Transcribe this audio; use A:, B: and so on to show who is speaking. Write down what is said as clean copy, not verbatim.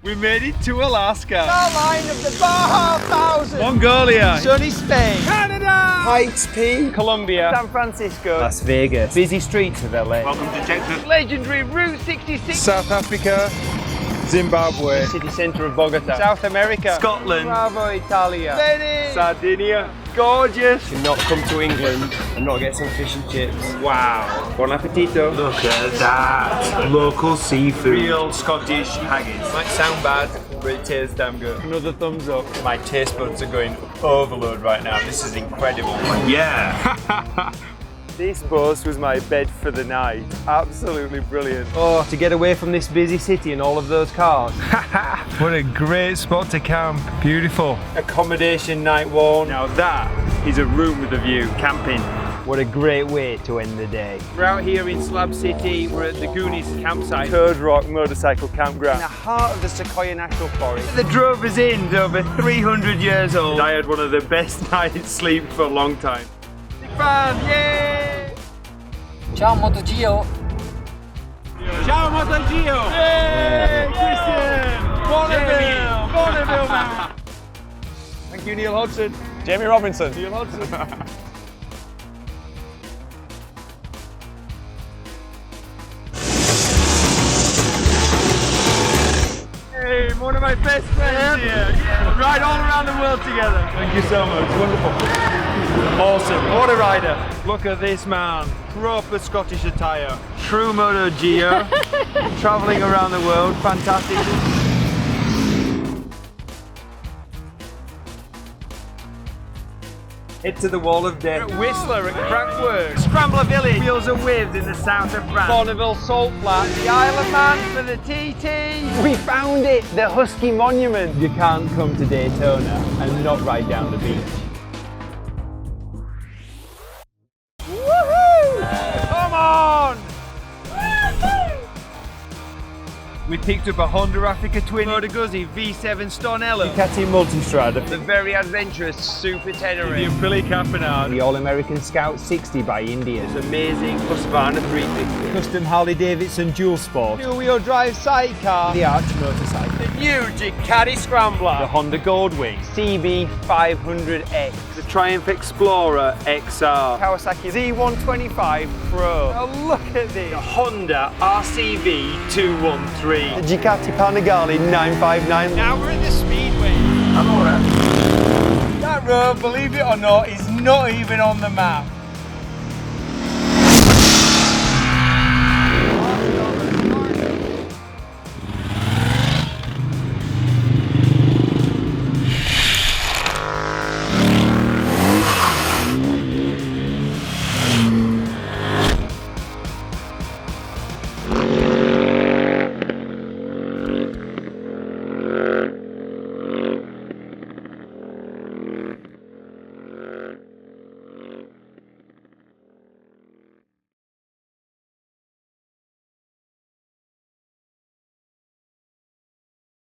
A: We made it to Alaska.
B: Line of the Baja 1000.
A: Mongolia.
B: Sunny Spain.
A: Canada.
B: Heights Peak.
A: Colombia.
B: San Francisco.
C: Las Vegas. Busy streets of LA.
A: Welcome to Texas.
B: Legendary Route 66.
D: South Africa, Zimbabwe,
B: City centre of Bogota.
A: South America.
B: Scotland. Bravo, Italia. Venice.
A: Sardinia. Gorgeous.
C: To not come to England and not get some fish and chips.
A: Wow.
C: Buon appetito.
A: Look at that. Local seafood. Real Scottish haggis.
C: Might sound bad, but it tastes damn good.
A: Another thumbs up.
C: My taste buds are going overload right now. This is incredible.
A: Yeah.
C: This bus was my bed for the night. Absolutely brilliant. Oh, to get away from this busy city and all of those cars.
D: What a great spot to camp. Beautiful.
C: Accommodation night one.
A: Now that is a room with a view. Camping.
C: What a great way to end the day.
A: We're out here in Slab City. We're at the Goonies campsite.
C: Third Rock motorcycle
A: In
C: campground.
A: the heart of the Sequoia National Forest. The drove us in, they're over 300 years old.
C: I had one of the best nights sleep for a long time.
A: Big fan, yay!
E: Ciao MotoGeo!
A: Ciao MotoGeo! Yay! Christian! Bonneville, man! Thank you, Neil Hodgson.
C: Jamie Robinson.
A: Neil Hodgson. Hey, one of my best friends here. Yeah. Ride all around the world together.
C: Thank you so much. Wonderful. Awesome. What a rider. Look at this man. Proper Scottish attire. True MotoGeo. Travelling around the world. Fantastic. Head to the wall of death.
A: At Whistler, at Crackwork, Scrambler Village, Fields of Withes in the south of France, Bonneville Salt Flat, the Isle of Man for the TT.
C: We found it! The Husky Monument. You can't come to Daytona and not ride down the beach.
A: Woohoo! Come on!
C: We picked up a Honda Africa Twin,
A: Moto Guzzi V7 Stornello,
C: Ducati Multistrada,
A: the very adventurous Super Tenere,
C: the Aprilia Campanard, the All-American Scout 60 by Indian,
A: this amazing Husqvarna 350,
C: custom Harley-Davidson Dual Sport,
A: two-wheel drive sidecar,
C: the Arch motorcycle,
A: the new Ducati Scrambler,
C: the Honda Goldwing,
A: CB 500X,
C: the Triumph Explorer XR,
A: Kawasaki Z125 Pro.
C: oh look at this,
A: The Honda RCV 213.
C: the Ducati Panigale 959.
A: Now we're at the Speedway. That road, believe it or not, is not even on the map.